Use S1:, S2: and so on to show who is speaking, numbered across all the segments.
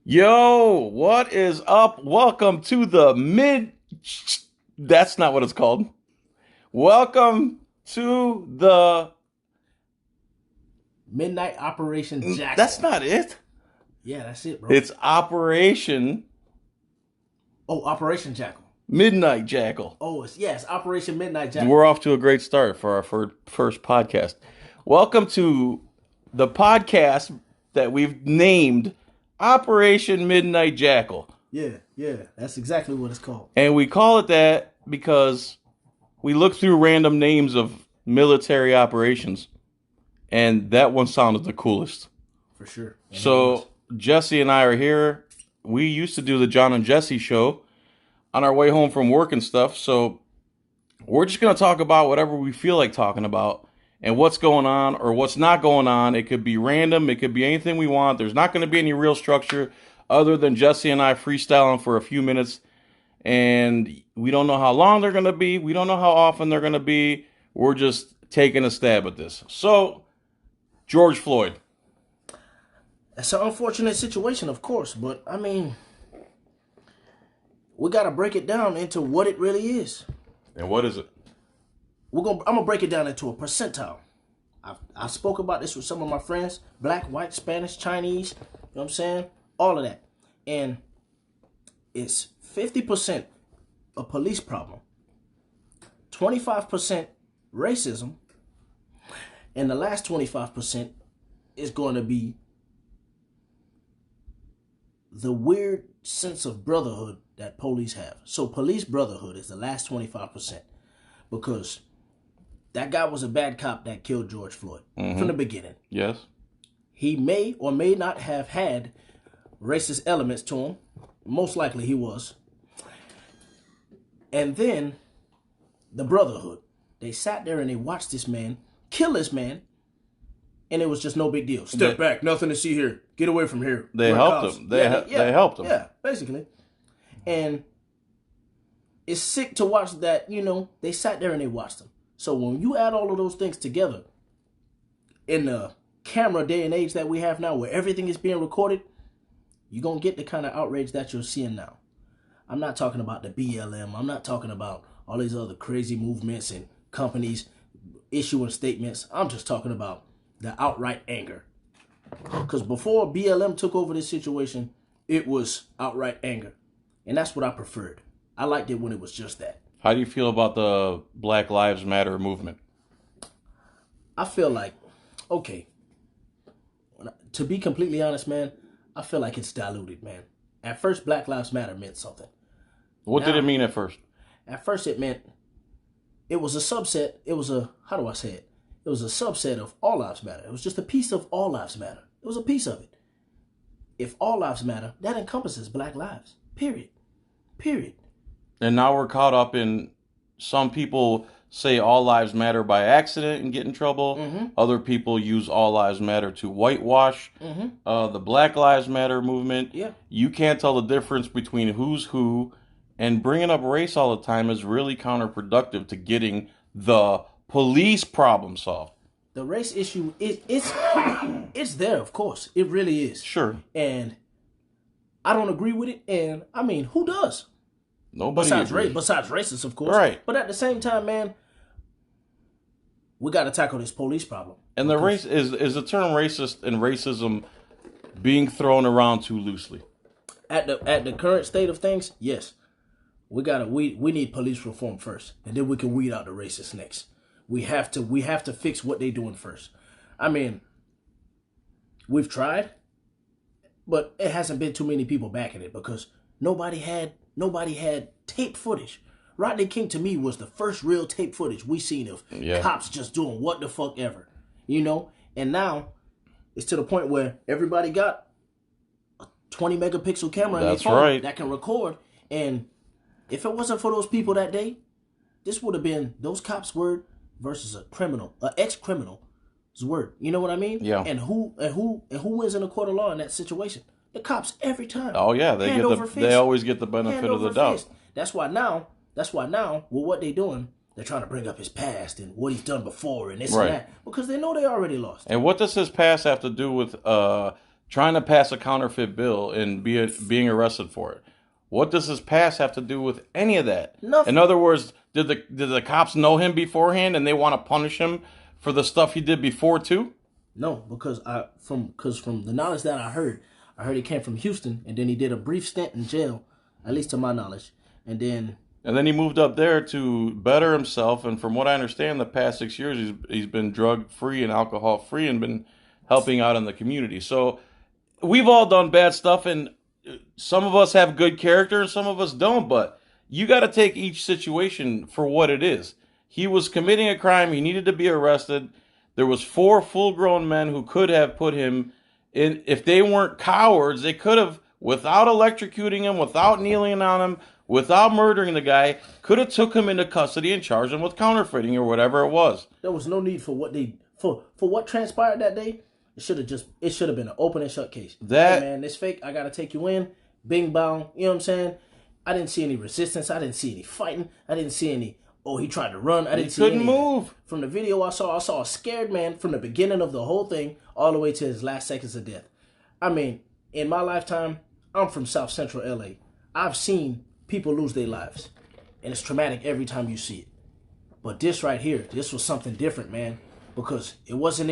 S1: Yo, what is up? Welcome to the mid. That's not what it's called. Welcome to the.
S2: Midnight Operation Jackal.
S1: That's not it.
S2: Yeah, that's it, bro.
S1: It's Operation
S2: Operation Jackal.
S1: Midnight Jackal.
S2: It's Operation Midnight Jackal.
S1: We're off to a great start for our first podcast. Welcome to the podcast that we've named Operation Midnight Jackal.
S2: Yeah, that's exactly what it's called.
S1: And we call it that because we look through random names of military operations, and that one sounded the coolest.
S2: For sure. And
S1: so Jesse and I are here. We used to do the John and Jesse show on our way home from work and stuff. So we're just going to talk about whatever we feel like talking about and what's going on or what's not going on. It could be random. It could be anything we want. There's not going to be any real structure other than Jesse and I freestyling for a few minutes. And we don't know how long they're going to be. We don't know how often they're going to be. We're just taking a stab at this. So, George Floyd.
S2: It's an unfortunate situation, of course, but I mean, we got to break it down into what it really is.
S1: And what is it?
S2: I'm gonna break it down into a percentile. I spoke about this with some of my friends, black, white, Spanish, Chinese, you know what I'm saying? All of that. And it's 50% a police problem, 25% racism, and the last 25% is going to be the weird sense of brotherhood that police have. So police brotherhood is the last 25%, because that guy was a bad cop that killed George Floyd from the beginning.
S1: Yes.
S2: He may or may not have had racist elements to him. Most likely he was. And then the brotherhood. They sat there and they watched this man kill this man, and it was just no big deal. Step back, nothing to see here. Get away from here.
S1: They helped him. They helped him.
S2: Yeah, basically. And it's sick to watch that, they sat there and they watched him. So when you add all of those things together, in the camera day and age that we have now, where everything is being recorded, you're going to get the kind of outrage that you're seeing now. I'm not talking about the BLM. I'm not talking about all these other crazy movements and companies issuing statements. I'm just talking about the outright anger. Because before BLM took over this situation, it was outright anger. And that's what I preferred. I liked it when it was just that.
S1: How do you feel about the Black Lives Matter movement?
S2: I feel like, okay, to be completely honest, man, I feel like it's diluted, man. At first, Black Lives Matter meant something.
S1: What did it mean at first?
S2: At first, it meant it was a subset. It was how do I say it? It was a subset of All Lives Matter. It was just a piece of All Lives Matter. It was a piece of it. If All Lives Matter, that encompasses Black lives. Period.
S1: And now we're caught up in some people say all lives matter by accident and get in trouble.
S2: Mm-hmm.
S1: Other people use all lives matter to whitewash the Black Lives Matter movement.
S2: Yeah.
S1: You can't tell the difference between who's who, and bringing up race all the time is really counterproductive to getting the police problem solved.
S2: The race issue it's there, of course. It really is.
S1: Sure.
S2: And I don't agree with it. And I mean, who does?
S1: Nobody
S2: besides racists, of course.
S1: Right.
S2: But at the same time, man, we got to tackle this police problem.
S1: And the race is the term racist and racism being thrown around too loosely.
S2: At the current state of things, yes. We need police reform first, and then we can weed out the racists next. We have to fix what they're doing first. I mean, we've tried, but it hasn't been too many people backing it, because nobody had tape footage. Rodney King, to me, was the first real tape footage we seen of cops just doing what the fuck ever, And now it's to the point where everybody got a 20 megapixel camera in their phone that can record. And if it wasn't for those people that day, this would have been those cops' word versus an ex-criminal's word. You know what I mean?
S1: Yeah.
S2: And who wins in a court of law in that situation? The cops every time.
S1: Oh yeah, they always get the benefit of the doubt.
S2: That's why now with what they doing, they're trying to bring up his past and what he's done before and this and that, because they know they already lost.
S1: And what does his past have to do with trying to pass a counterfeit bill and being arrested for it. What does his past have to do with any of that? In
S2: Nothing.
S1: other words, did the cops know him beforehand and they want to punish him for the stuff he did before too?
S2: No, because from the knowledge that I heard he came from Houston, and then he did a brief stint in jail, at least to my knowledge, and then
S1: And then he moved up there to better himself. And from what I understand, the past 6 years he's been drug free and alcohol free and been helping out in the community. So we've all done bad stuff, and some of us have good character and some of us don't. But you got to take each situation for what it is. He was committing a crime. He needed to be arrested. There was 4 full-grown men who could have put him in. If they weren't cowards, they could have, without electrocuting him, without kneeling on him, without murdering the guy, could have took him into custody and charged him with counterfeiting or whatever it was.
S2: there was no need for what transpired that day. It should have been an open and shut case.
S1: That
S2: Hey man, this fake. I gotta take you in. Bing bong. You know what I'm saying? I didn't see any resistance. I didn't see any fighting. I didn't see any. Oh, he tried to run. I didn't see
S1: couldn't
S2: any of that.
S1: move.
S2: From the video I saw a scared man from the beginning of the whole thing all the way to his last seconds of death. I mean, in my lifetime, I'm from South Central LA. I've seen people lose their lives, and it's traumatic every time you see it. But this right here, this was something different, man, because it wasn't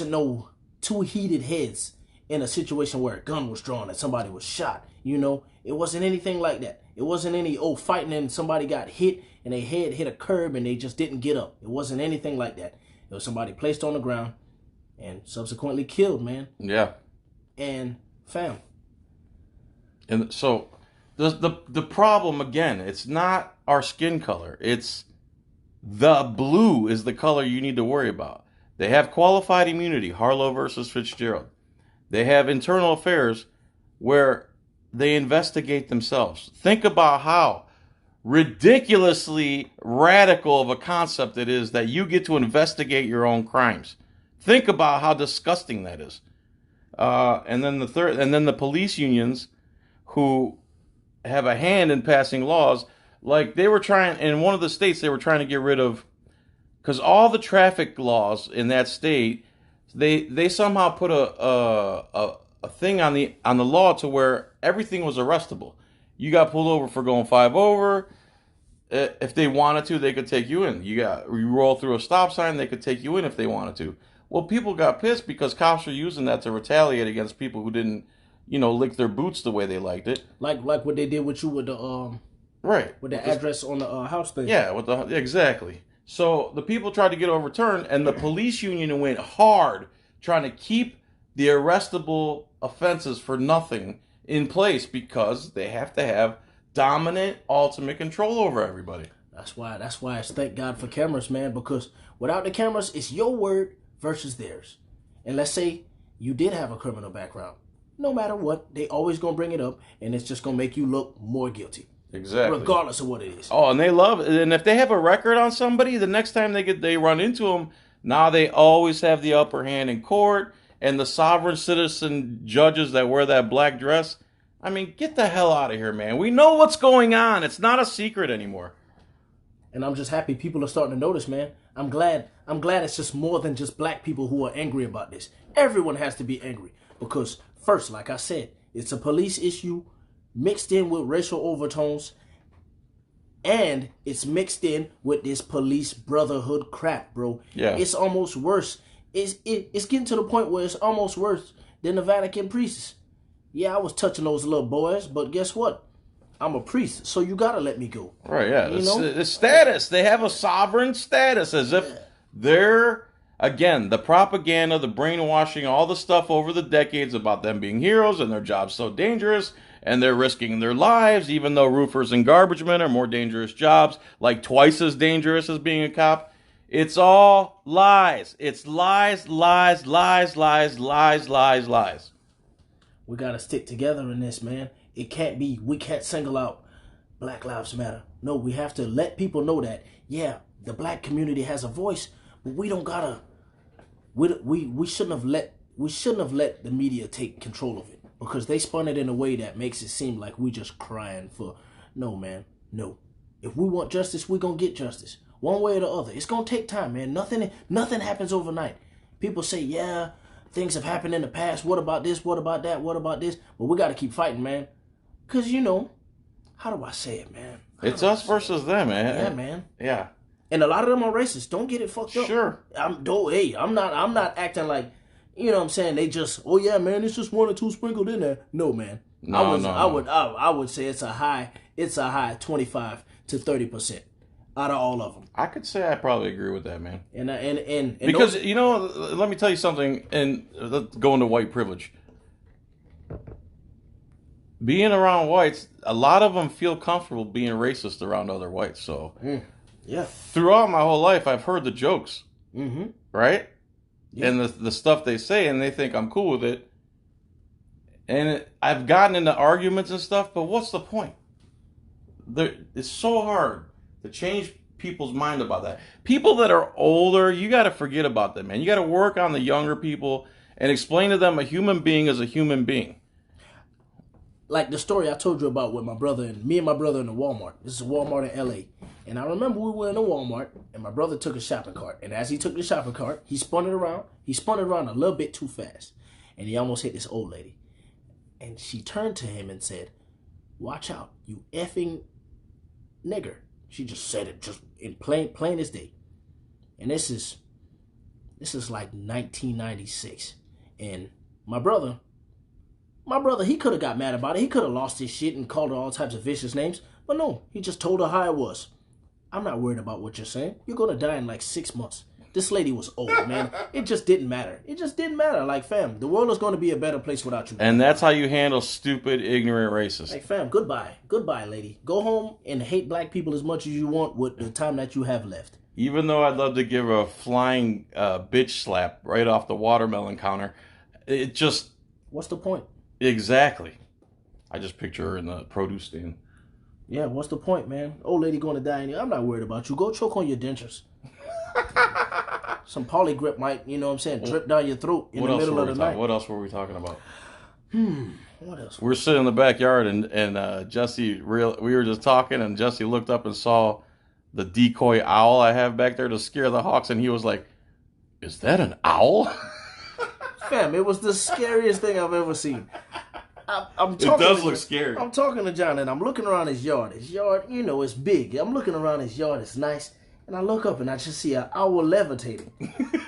S2: no two heated heads in a situation where a gun was drawn and somebody was shot. You know, it wasn't anything like that. It wasn't any fighting and somebody got hit and their head hit a curb and they just didn't get up. It wasn't anything like that. It was somebody placed on the ground and subsequently killed, man.
S1: Yeah.
S2: And fam.
S1: And so the problem again, it's not our skin color. It's the blue is the color you need to worry about. They have qualified immunity, Harlow versus Fitzgerald. They have internal affairs where they investigate themselves. Think about how ridiculously radical of a concept it is that you get to investigate your own crimes. Think about how disgusting that is. And then the police unions who have a hand in passing laws, like they were trying in one of the states, they were trying to get rid of, because all the traffic laws in that state, they somehow put a thing on the law to where everything was arrestable. You got pulled over for going 5 over. If they wanted to, they could take you in. You roll through a stop sign, they could take you in if they wanted to. Well, people got pissed because cops were using that to retaliate against people who didn't, lick their boots the way they liked it.
S2: Like what they did with you with the
S1: Right.
S2: with the address on the house thing.
S1: Yeah, exactly. So the people tried to get overturned, and the police union went hard trying to keep the arrestable offenses for nothing in place because they have to have dominant, ultimate control over everybody.
S2: That's why it's thank God for cameras, man, because without the cameras, it's your word versus theirs. And let's say you did have a criminal background. No matter what, they always gonna bring it up, and it's just gonna make you look more guilty.
S1: Exactly.
S2: Regardless of what it is.
S1: Oh, and they love it. And if they have a record on somebody, the next time they run into them, now they always have the upper hand in court. And the sovereign citizen judges that wear that black dress, I mean, get the hell out of here, man. We know what's going on. It's not a secret anymore.
S2: And I'm just happy people are starting to notice, man. I'm glad it's just more than just black people who are angry about this. Everyone has to be angry because first, like I said, it's a police issue mixed in with racial overtones, and it's mixed in with this police brotherhood crap, bro.
S1: Yeah.
S2: It's almost worse. It's getting to the point where it's almost worse than the Vatican priests. Yeah, I was touching those little boys, but guess what? I'm a priest, so you gotta let me go.
S1: Right, yeah.
S2: It's
S1: status. They have a sovereign status as if they're, again, the propaganda, the brainwashing, all the stuff over the decades about them being heroes and their job's so dangerous and they're risking their lives, even though roofers and garbage men are more dangerous jobs, like twice as dangerous as being a cop. It's all lies. It's lies, lies, lies, lies, lies, lies, lies.
S2: We gotta stick together in this, man. We can't single out Black Lives Matter. No, we have to let people know that, yeah, the black community has a voice, but we don't gotta, we shouldn't have let the media take control of it because they spun it in a way that makes it seem like we just crying for, no, man, no. If we want justice, we're gonna get justice. One way or the other. It's gonna take time, man. Nothing happens overnight. People say, yeah, things have happened in the past. What about this? What about that? What about this? But we got to keep fighting, man. Because, how do I say it, man?
S1: It's us versus them, man.
S2: Yeah, man.
S1: Yeah.
S2: And a lot of them are racist. Don't get it fucked up.
S1: Sure.
S2: I'm not acting like, you know what I'm saying? They just, oh yeah, man, it's just 1 or 2 sprinkled in there. No, man.
S1: No,
S2: I would say it's a high 25 to 30% out of all of them.
S1: I could say I probably agree with that, man.
S2: And
S1: because let me tell you something, and let's go into white privilege. Being around whites, a lot of them feel comfortable being racist around other whites. So,
S2: yeah,
S1: throughout my whole life, I've heard the jokes, right?
S2: Yeah.
S1: And the stuff they say, and they think I'm cool with it. And I've gotten into arguments and stuff, but what's the point? It's so hard to change people's mind about that. People that are older, you got to forget about them, man. You got to work on the younger people and explain to them a human being is a human being.
S2: Like the story I told you about with my brother and my brother in the Walmart. This is a Walmart in LA. And I remember we were in a Walmart and my brother took a shopping cart. And as he took the shopping cart, he spun it around. He spun it around a little bit too fast. And he almost hit this old lady. And she turned to him and said, "Watch out, you effing nigger." She just said it just in plain as day. And this is like 1996. And my brother, he could have got mad about it. He could have lost his shit and called her all types of vicious names. But no, he just told her how it was. "I'm not worried about what you're saying. You're going to die in like 6 months." This lady was old, man. It just didn't matter. It just didn't matter. Like, fam, the world is going to be a better place without you.
S1: And that's how you handle stupid, ignorant racists.
S2: Like, fam, goodbye. Goodbye, lady. Go home and hate black people as much as you want with the time that you have left.
S1: Even though I'd love to give her a flying bitch slap right off the watermelon counter, it just...
S2: What's the point?
S1: Exactly. I just picture her in the produce stand.
S2: Yeah, what's the point, man? Old lady going to die. I'm not worried about you. Go choke on your dentures. Some polygrip might, you know what I'm saying, drip down your throat in the middle of the night.
S1: What else were we talking about?
S2: What else?
S1: We're sitting in the backyard and Jesse, we were just talking and Jesse looked up and saw the decoy owl I have back there to scare the hawks and he was like, "Is that an owl?"
S2: Fam, it was the scariest thing I've ever seen.
S1: It does look scary.
S2: I'm talking to John and I'm looking around his yard. His yard, it's big. I'm looking around his yard. It's nice. And I look up and I just see an owl levitating.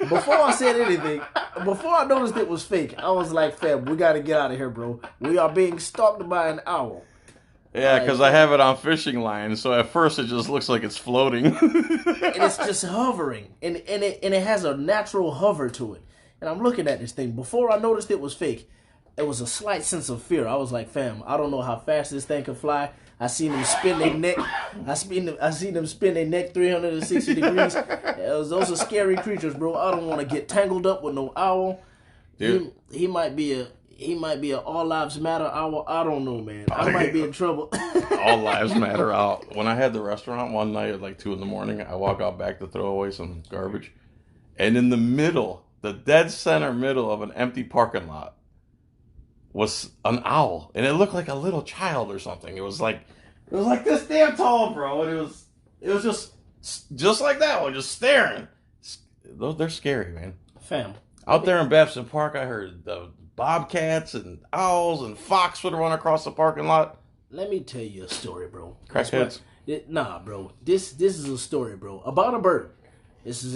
S2: Before I said anything, before I noticed it was fake, I was like, "Fam, we got to get out of here, bro. We are being stalked by an owl."
S1: Yeah, because I have it on fishing line, so at first it just looks like it's floating.
S2: And it's just hovering. And it has a natural hover to it. And I'm looking at this thing. Before I noticed it was fake, there was a slight sense of fear. I was like, "Fam, I don't know how fast this thing can fly." I seen them spin their neck. I seen them spin their neck 360 degrees. Those are scary creatures, bro. I don't want to get tangled up with no owl. Dude. He might be a all lives matter owl. I don't know, man. I might be in trouble.
S1: All lives matter out. When I had the restaurant one night at like 2 a.m, I walk out back to throw away some garbage, and in the middle, the dead center middle of an empty parking lot, was an owl, and it looked like a little child or something. It was like this damn tall, bro, and it was just like that one, just staring. They're scary, man.
S2: Fam,
S1: out there in Babson Park, I heard the bobcats and owls and fox would run across the parking lot.
S2: Let me tell you a story, bro.
S1: Crackheads?
S2: Nah, bro. This is a story, bro, about a bird. This is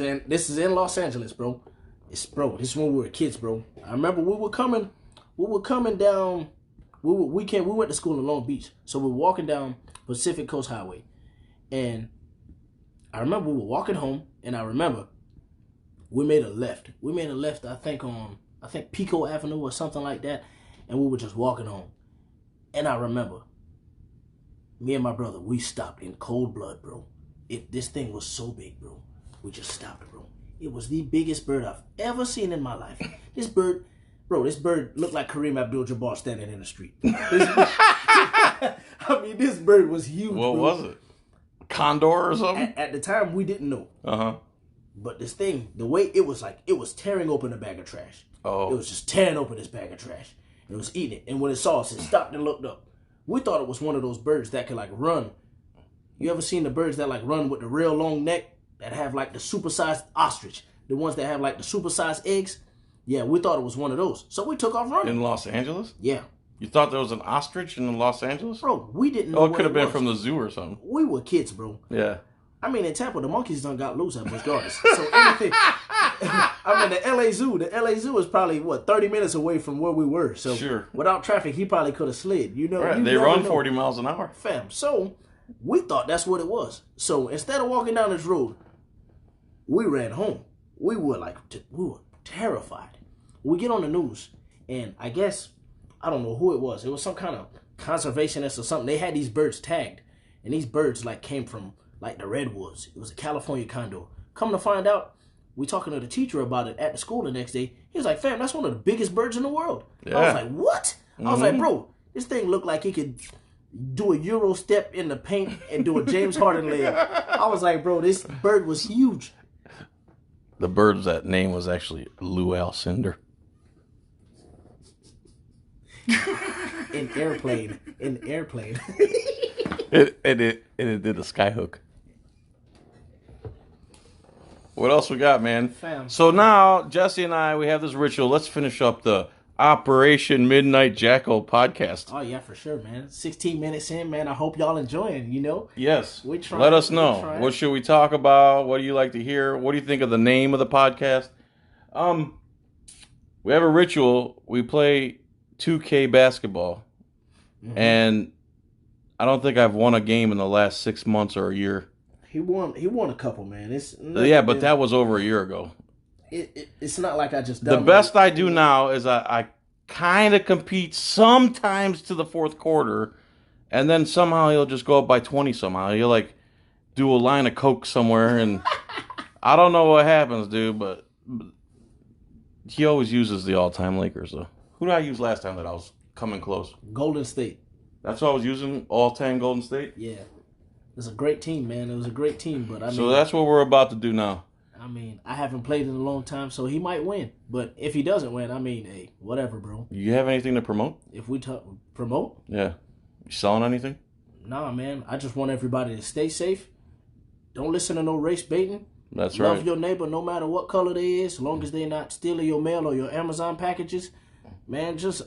S2: in Los Angeles, bro. This is when we were kids, bro. I remember we were coming down. We went to school in Long Beach, so we were walking down Pacific Coast Highway, and I remember we were walking home, and I remember we made a left. I think Pico Avenue or something like that, and we were just walking home, and I remember me and my brother, we stopped in cold blood, bro. This thing was so big, bro. We just stopped, bro. It was the biggest bird I've ever seen in my life. This bird looked like Kareem Abdul-Jabbar standing in the street. I mean, this bird was huge.
S1: What
S2: bro.
S1: was it? Condor or something?
S2: At the time, we didn't know.
S1: Uh-huh.
S2: But this thing, the way it was tearing open a bag of trash.
S1: Oh.
S2: It was just tearing open this bag of trash. It was eating it. And when it saw us, it stopped and looked up. We thought it was one of those birds that could like run. You ever seen the birds that like run with the real long neck that have like the supersized ostrich? The ones that have like the supersized eggs? Yeah, we thought it was one of those. So we took off running.
S1: In Los Angeles?
S2: Yeah.
S1: You thought there was an ostrich in Los Angeles?
S2: Bro, we didn't know.
S1: Oh, it could have been from the zoo or something.
S2: We were kids, bro.
S1: Yeah.
S2: I mean, in Tampa, the monkeys done got loose at Busch Gardens. So anything. I mean, the LA Zoo is probably, 30 minutes away from where we were. So
S1: sure.
S2: Without traffic, he probably could have slid. You know,
S1: right. They run 40 miles an hour.
S2: Fam. So we thought that's what it was. So instead of walking down this road, we ran home. We were terrified. We get on the news, and I guess, I don't know who it was. It was some kind of conservationist or something. They had these birds tagged, and these birds came from the redwoods. It was a California condor. Come to find out, we talking to the teacher about it at the school the next day. He was like, fam, that's one of the biggest birds in the world. Yeah. I was like, what? Mm-hmm. I was like, bro, this thing looked like he could do a Euro step in the paint and do a James Harden layup. I was like, bro, this bird was huge.
S1: The bird's that name was actually Lou Alcindor.
S2: In airplane.
S1: It did a skyhook. What else we got, man?
S2: Fam.
S1: So now, Jesse and I, we have this ritual. Let's finish up the Operation Midnight Jackal podcast.
S2: Oh, yeah, for sure, man. 16 minutes in, man. I hope y'all enjoying,
S1: Yes.
S2: We trying,
S1: let us know. What should we talk about? What do you like to hear? What do you think of the name of the podcast? We have a ritual. We play 2K basketball. Mm-hmm. And I don't think I've won a game in the last 6 months or a year.
S2: He won a couple, man.
S1: But that was over a year ago.
S2: It's not like I just...
S1: The best I do now is I kind of compete sometimes to the fourth quarter, and then somehow he'll just go up by 20 somehow. He'll do a line of Coke somewhere, and I don't know what happens, dude, but he always uses the all-time Lakers, though. Who did I use last time that I was coming close?
S2: Golden State.
S1: That's what I was using, all-time Golden State?
S2: Yeah. It was a great team, man. It was a great team, but
S1: So that's what we're about to do now.
S2: I mean, I haven't played in a long time, so he might win. But if he doesn't win, hey, whatever, bro.
S1: You have anything to promote?
S2: If we promote?
S1: Yeah. You selling anything?
S2: Nah, man. I just want everybody to stay safe. Don't listen to no race baiting.
S1: That's right.
S2: Love your neighbor no matter what color they is, as long as they're not stealing your mail or your Amazon packages. Man, just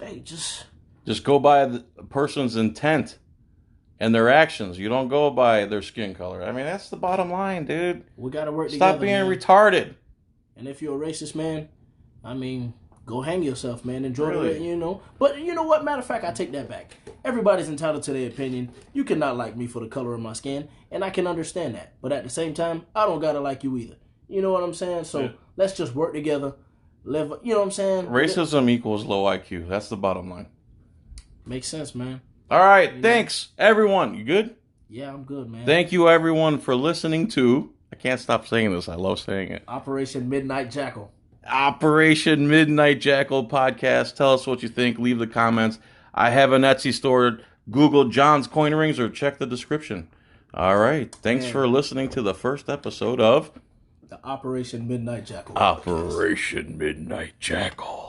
S1: go by the person's intent and their actions. You don't go by their skin color. I mean, that's the bottom line, dude.
S2: We got to work together.
S1: Stop being retarded.
S2: And if you're a racist, man, go hang yourself, man. Enjoy it, But you know what? Matter of fact, I take that back. Everybody's entitled to their opinion. You cannot like me for the color of my skin, and I can understand that. But at the same time, I don't got to like you either. You know what I'm saying? So let's just work together. Live, you know what I'm saying?
S1: Racism equals low IQ. That's the bottom line.
S2: Makes sense, man.
S1: All right. Thanks, everyone. You good?
S2: Yeah, I'm good, man.
S1: Thank you, everyone, for listening to... I can't stop saying this. I love saying it.
S2: Operation Midnight Jackal.
S1: Operation Midnight Jackal podcast. Tell us what you think. Leave the comments. I have an Etsy store. Google John's Coin Rings or check the description. All right. Thanks for listening to the first episode of...
S2: the Operation Midnight Jackal.
S1: Operation Midnight Jackal.